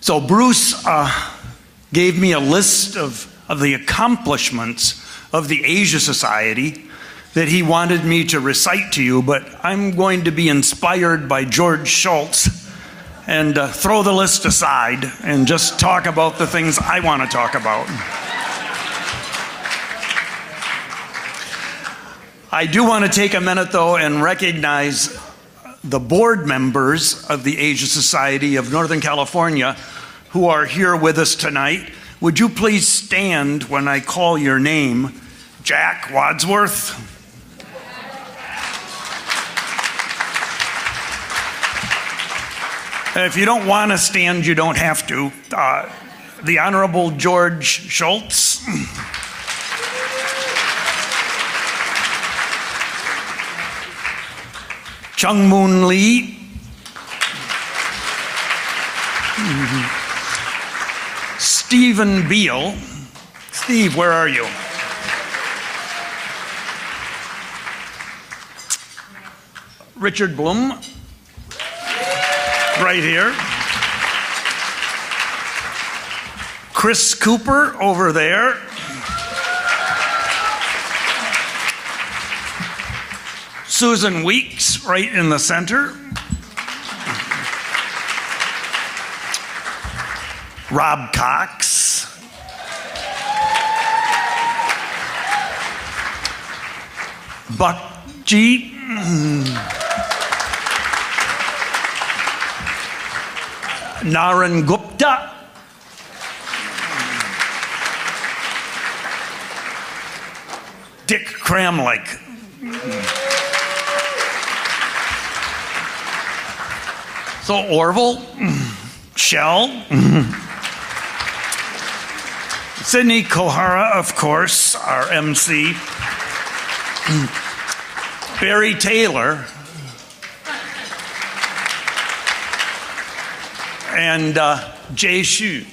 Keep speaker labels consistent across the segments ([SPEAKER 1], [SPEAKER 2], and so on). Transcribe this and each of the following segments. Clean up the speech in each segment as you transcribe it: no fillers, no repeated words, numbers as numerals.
[SPEAKER 1] So Bruce gave me a list of the accomplishments of the Asia Society that he wanted me to recite to you, but I'm going to be inspired by George Shultz and throw the list aside and just talk about the things I want to talk about. I do want to take a minute, though, and recognize the board members of the Asia Society of Northern California who are here with us tonight. Would you please stand when I call your name? Jack Wadsworth. If you don't want to stand, you don't have to. The Honorable George Shultz. Chong-Moon Lee. Stephen Beal. Steve, where are you? Richard Bloom. Right here. Chris Cooper over there. Susan Weeks right in the center. Rob Cox. Buck G. Naren Gupta. Dick Kramlich. So Orville, Shell, Sydney Kohara, of course, our MC, Barry Taylor, and Jay Shu.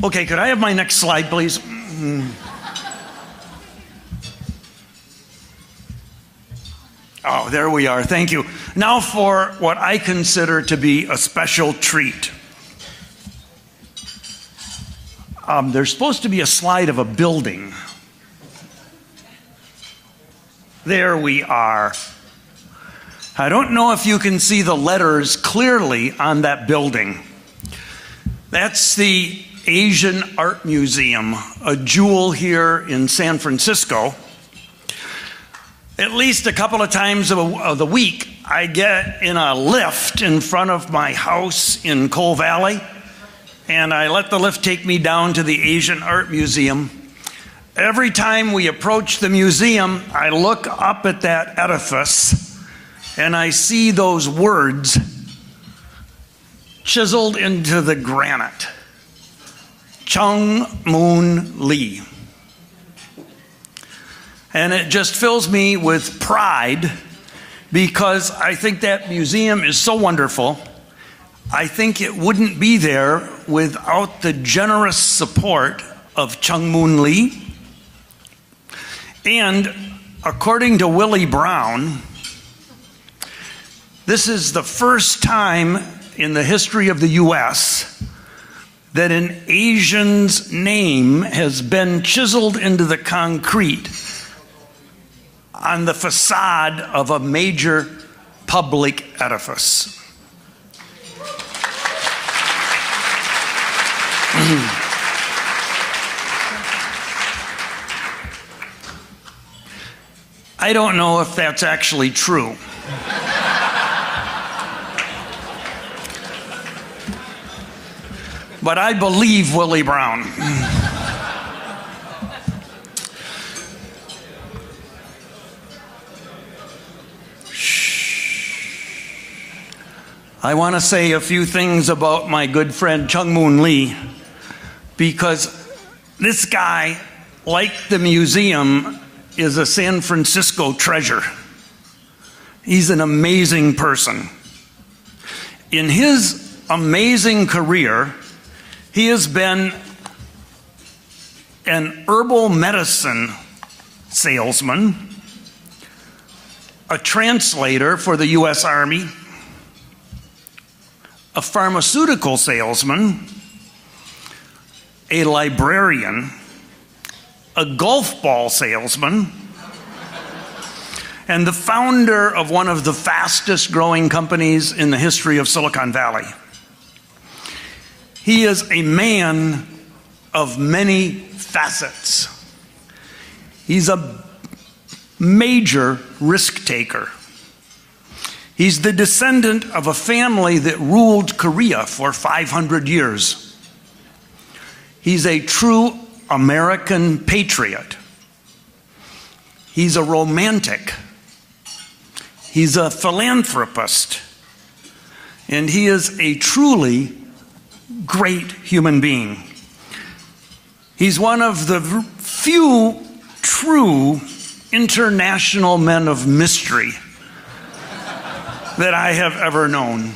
[SPEAKER 1] Okay, could I have my next slide, please? Oh, there we are. Thank you. Now for what I consider to be a special treat. There's supposed to be a slide of a building. There we are. I don't know if you can see the letters clearly on that building. That's the Asian Art Museum, a jewel here in San Francisco. At least a couple of times of the week, I get in a lift in front of my house in Coal Valley, and I let the lift take me down to the Asian Art Museum. Every time we approach the museum, I look up at that edifice, and I see those words chiseled into the granite. Chong-Moon Lee. And it just fills me with pride because I think that museum is so wonderful. I think it wouldn't be there without the generous support of Chong-Moon Lee. And according to Willie Brown, this is the first time in the history of the U.S. that an Asian's name has been chiseled into the concrete on the facade of a major public edifice. I don't know if that's actually true. But I believe Willie Brown. I want to say a few things about my good friend Chong-Moon Lee, because this guy, like the museum, is a San Francisco treasure. He's an amazing person. In his amazing career, he has been an herbal medicine salesman, a translator for the U.S. Army, a pharmaceutical salesman, a librarian, a golf ball salesman, and the founder of one of the fastest growing companies in the history of Silicon Valley. He is a man of many facets. He's a major risk taker. He's the descendant of a family that ruled Korea for 500 years. He's a true American patriot. He's a romantic. He's a philanthropist. And he is a truly great human being. He's one of the few true international men of mystery that I have ever known.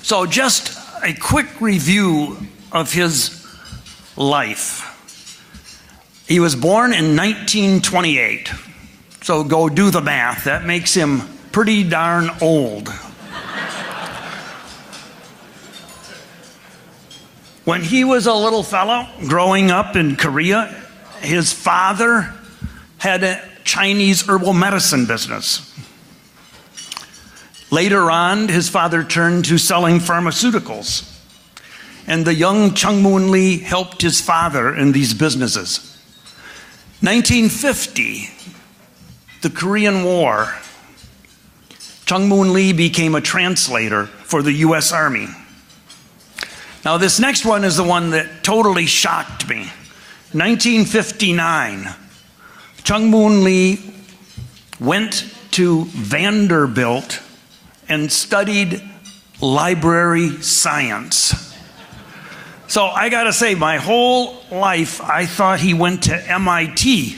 [SPEAKER 1] So just a quick review of his life. He was born in 1928. So go do the math. That makes him pretty darn old. When he was a little fellow growing up in Korea, his father had a Chinese herbal medicine business. Later on, his father turned to selling pharmaceuticals, and the young Chong-Moon helped his father in these businesses. 1950, the Korean War, Chong-Moon became a translator for the U.S. Army. Now, this next one is the one that totally shocked me. 1959, Chong-Moon went to Vanderbilt and studied library science. So I gotta say, my whole life, I thought he went to MIT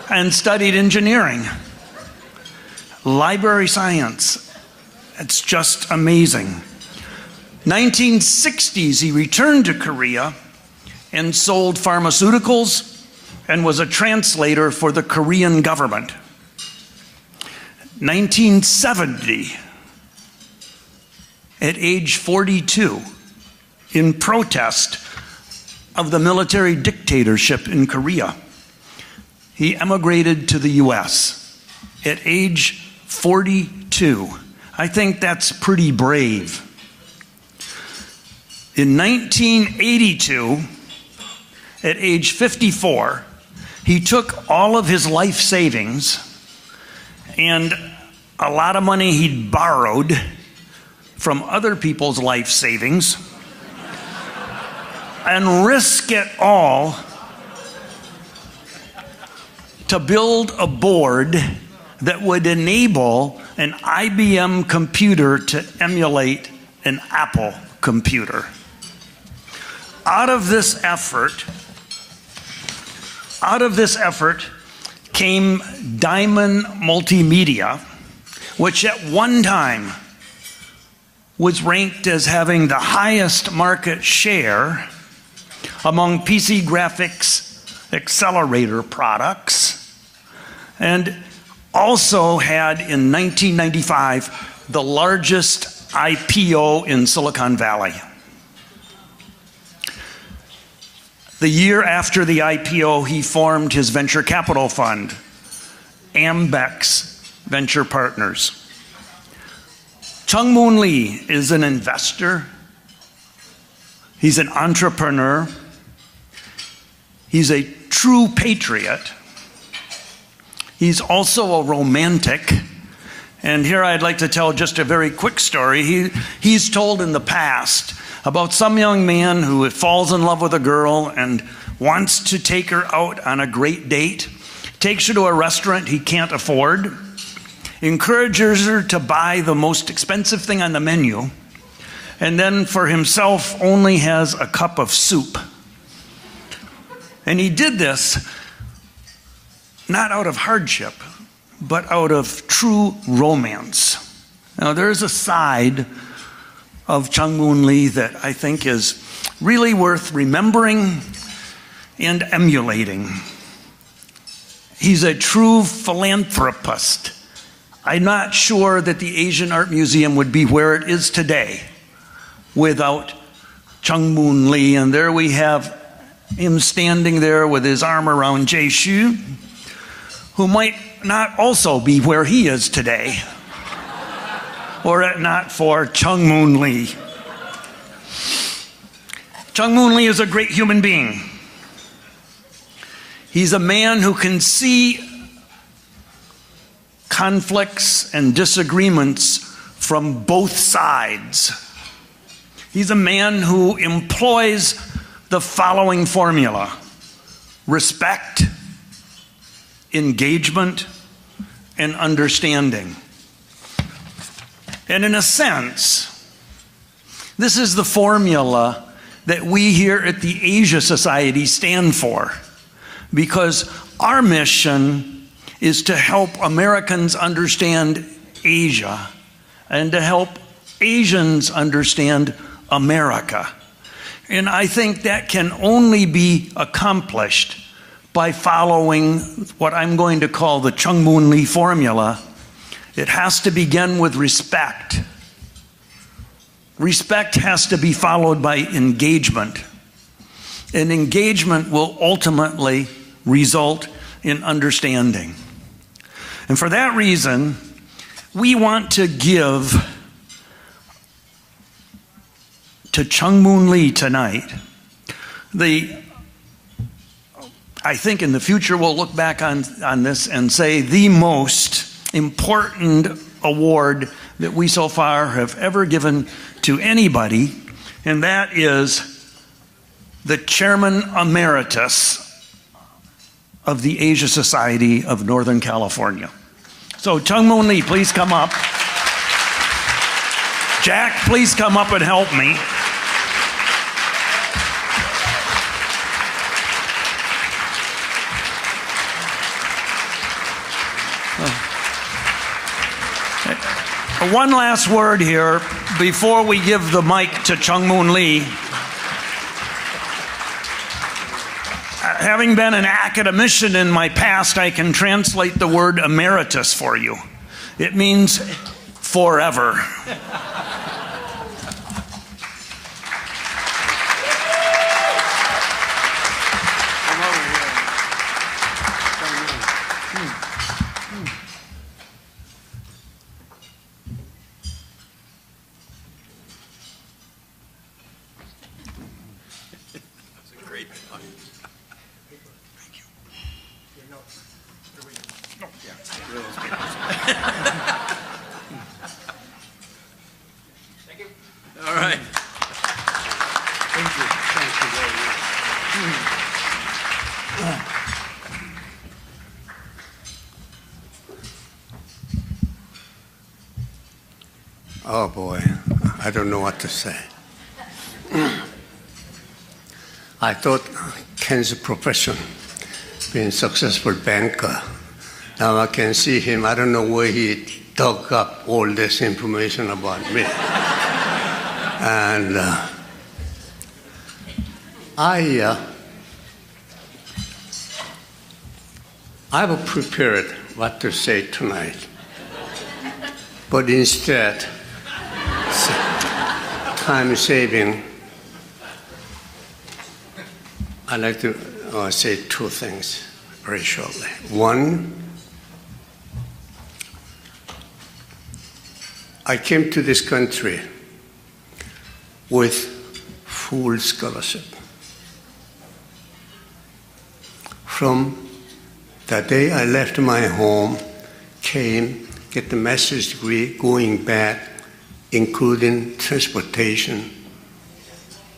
[SPEAKER 1] and studied engineering. Library science, it's just amazing. 1960s, he returned to Korea and sold pharmaceuticals and was a translator for the Korean government. 1970, at age 42, in protest of the military dictatorship in Korea, he emigrated to the U.S. at age 42. I think that's pretty brave. In 1982, at age 54, he took all of his life savings and a lot of money he'd borrowed from other people's life savings and risked it all to build a board that would enable an IBM computer to emulate an Apple computer. Out of this effort came Diamond Multimedia, which at one time was ranked as having the highest market share among PC graphics accelerator products, and also had in 1995 the largest IPO in Silicon Valley. The year after the IPO, he formed his venture capital fund, Ambex Venture Partners. Chong-Moon is an investor. He's an entrepreneur. He's a true patriot. He's also a romantic. And here I'd like to tell just a very quick story. He's told in the past about some young man who falls in love with a girl and wants to take her out on a great date, takes her to a restaurant he can't afford, encourages her to buy the most expensive thing on the menu, and then for himself only has a cup of soup. And he did this not out of hardship, but out of true romance. Now, there's a side of Chong-Moon that I think is really worth remembering and emulating. He's a true philanthropist. I'm not sure that the Asian Art Museum would be where it is today without Chong-Moon Lee. And there we have him standing there with his arm around Jay Shu, who might not also be where he is today, were it not for Chong-Moon Lee. Chong-Moon Lee is a great human being. He's a man who can see conflicts and disagreements from both sides. He's a man who employs the following formula: respect, engagement, and understanding. And in a sense, this is the formula that we here at the Asia Society stand for, because our mission is to help Americans understand Asia and to help Asians understand America. And I think that can only be accomplished by following what I'm going to call the Chong-Moon Lee formula. It has to begin with respect. Respect has to be followed by engagement. And engagement will ultimately result in understanding. And for that reason, we want to give to Chong-Moon Lee tonight I think in the future we'll look back on this and say the most important award that we so far have ever given to anybody, and that is the Chairman Emeritus of the Asia Society of Northern California. So Chong-Moon Lee, please come up. Jack, please come up and help me. One last word here before we give the mic to Chong-Moon Lee. Having been an academician in my past, I can translate the word emeritus for you. It means forever.
[SPEAKER 2] All right. Thank you. Thank you very much. Oh boy, I don't know what to say. I thought Ken's profession, being a successful banker. Now I can see him, I don't know where he dug up all this information about me. And I've prepared what to say tonight, but instead, time saving, I'd like to say two things very shortly. One, I came to this country with full scholarship. From the day I left my home, came, get the master's degree, going back, including transportation,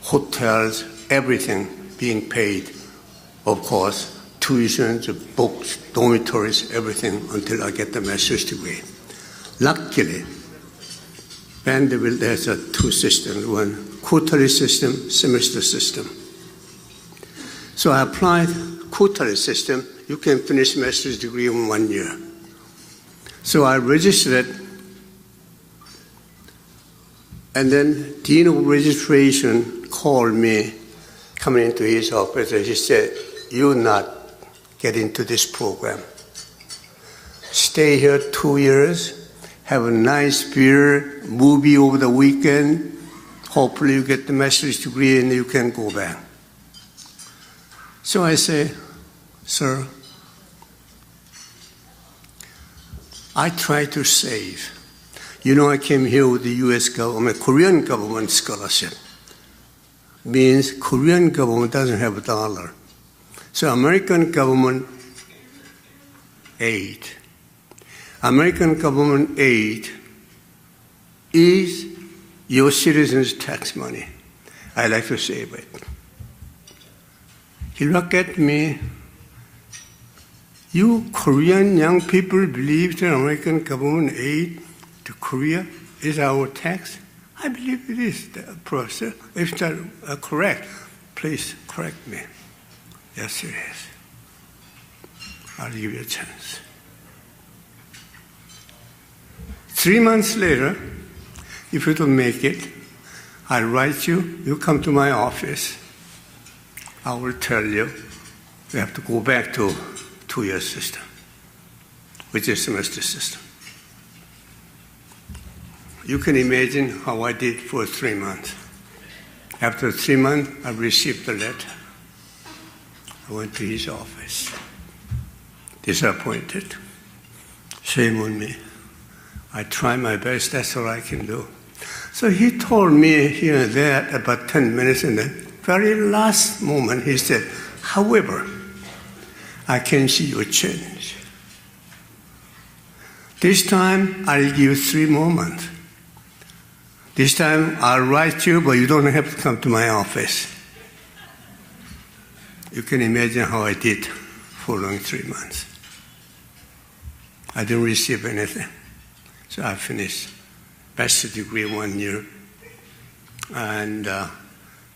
[SPEAKER 2] hotels, everything being paid. Of course, tuitions, books, dormitories, everything until I get the master's degree. Luckily, Vanderbilt has two systems, one quarterly system, semester system. So I applied quarterly system. You can finish master's degree in 1 year. So I registered, and then Dean of Registration called me, coming into his office, and he said, "You're not get into this program. Stay here 2 years, have a nice beer, movie over the weekend. Hopefully you get the master's degree and you can go back. So I say, sir, I try to save. You know, I came here with the U.S. government, Korean government scholarship. Means Korean government doesn't have a dollar. So American government aid. American government aid is your citizens' tax money. I like to save it. He looked at me. You Korean young people believe that American government aid to Korea is our tax? I believe it is, Professor. If that's correct, please correct me. Yes, it is. I'll give you a chance. 3 months later, if you don't make it, I'll write you, you come to my office. I will tell you, you have to go back to 2-year system, which is semester system. You can imagine how I did for 3 months. After 3 months, I received the letter. I went to his office. Disappointed. Shame on me. I try my best, that's all I can do. So he told me here and there about 10 minutes, and the very last moment he said, however, I can see your change. This time, I'll give you 3 more months. This time, I'll write you, but you don't have to come to my office. You can imagine how I did following 3 months. I didn't receive anything. So I finished bachelor's degree 1 year. And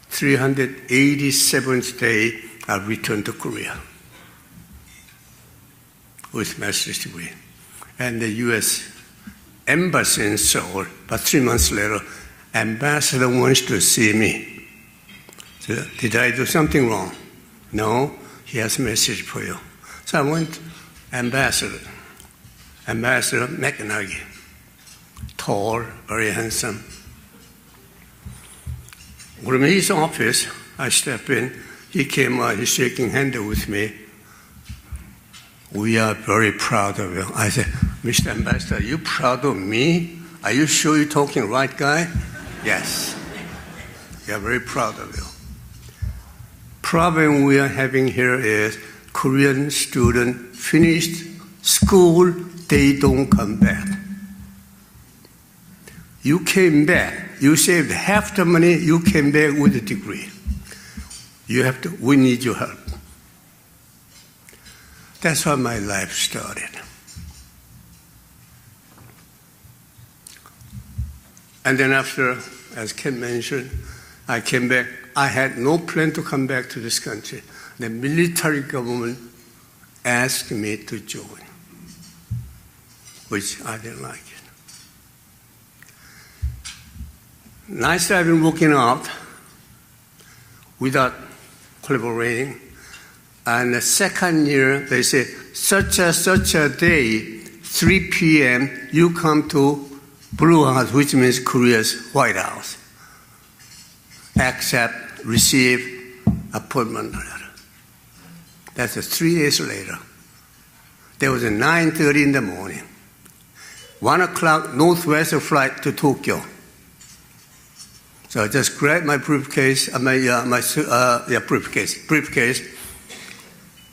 [SPEAKER 2] 387th day, I returned to Korea with master's degree. And the U.S. Embassy in Seoul, but 3 months later, ambassador wants to see me. So, did I do something wrong? No, he has a message for you. So I went, Ambassador McNaghy, tall, very handsome. From his office, I stepped in. He came out, he's shaking hands with me. We are very proud of you. I said, Mr. Ambassador, are you proud of me? Are you sure you're talking right guy? Yes. We are very proud of you. Problem we are having here is Korean student finished school, they don't come back. You came back. You saved half the money, you came back with a degree. We need your help. That's how my life started. And then after, as Ken mentioned, I came back. I had no plan to come back to this country. The military government asked me to join, which I didn't like it. Nice I've been working out without collaborating. And the second year, they say, such a day, 3 p.m., you come to Blue House, which means Korea's White House. Accept, receive, appointment letter. That's 3 days later. There was a 9:30 in the morning. 1 o'clock, Northwest flight to Tokyo. So I just grabbed my briefcase.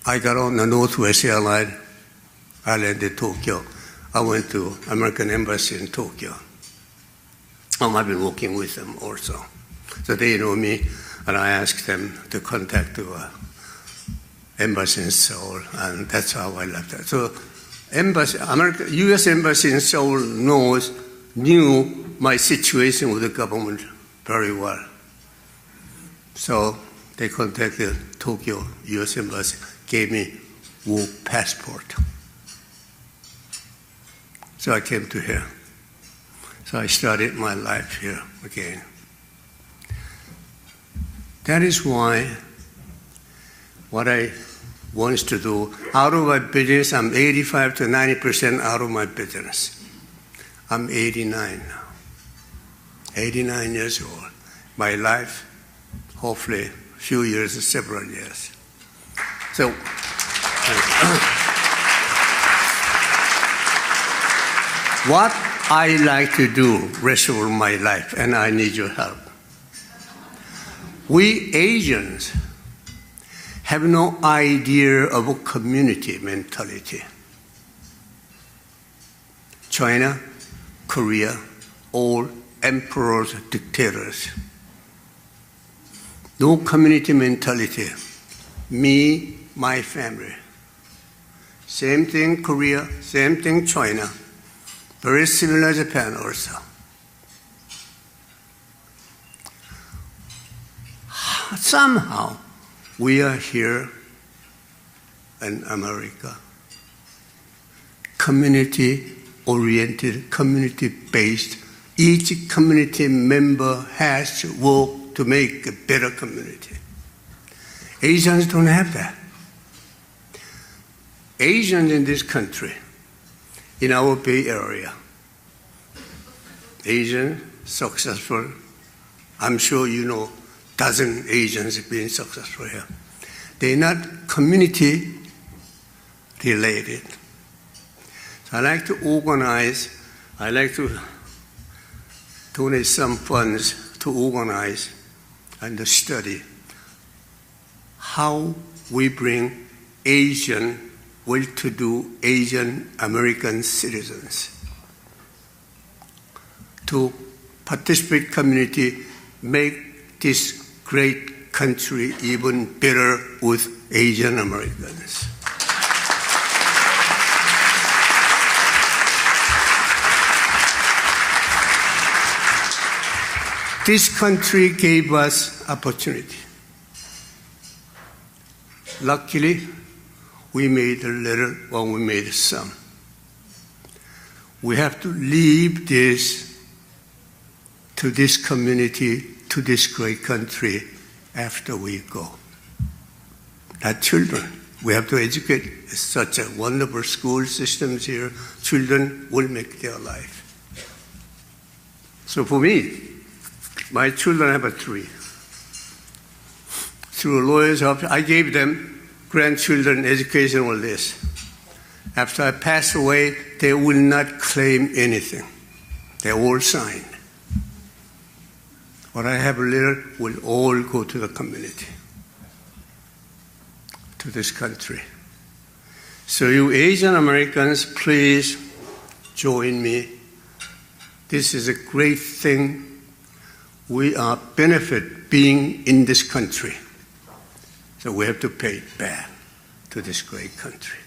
[SPEAKER 2] I got on the Northwest airline. I landed Tokyo. I went to American Embassy in Tokyo. I've been working with them also. So they know me, and I asked them to contact the embassy in Seoul, and that's how I left that. So U.S. Embassy in Seoul knew my situation with the government very well. So they contacted Tokyo U.S. Embassy, gave me work passport. So I came to here. So I started my life here again. That is why what I wants to do. Out of my business, I'm 85 to 90% out of my business. I'm 89 now. 89 years old. My life, hopefully, a few years, several years. So, what I like to do rest of my life, and I need your help. We Asians have no idea of a community mentality. China, Korea, all emperors, dictators. No community mentality. Me, my family. Same thing Korea, same thing China. Very similar Japan also. Somehow, we are here in America, community-oriented, community-based. Each community member has to work to make a better community. Asians don't have that. Asians in this country, in our Bay Area, Asian, successful, I'm sure you know dozen Asians have been successful here. They're not community related. So I like to organize, I like to donate some funds to organize and to study how we bring Asian, well-to-do Asian American citizens to participate community, make this great country even better with Asian Americans. This country gave us opportunity. Luckily, we made a little, or we made some. We have to leave this to this community, to this great country after we go. Not children. We have to educate. It's such a wonderful school systems here. Children will make their life. So for me, my children have a tree. Through a lawyer's office, I gave them grandchildren education all this. After I pass away, they will not claim anything. They all signed. What I have little will all go to the community, to this country. So you Asian Americans, please join me. This is a great thing. We are benefit being in this country. So we have to pay back to this great country.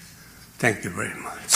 [SPEAKER 2] Thank you very much.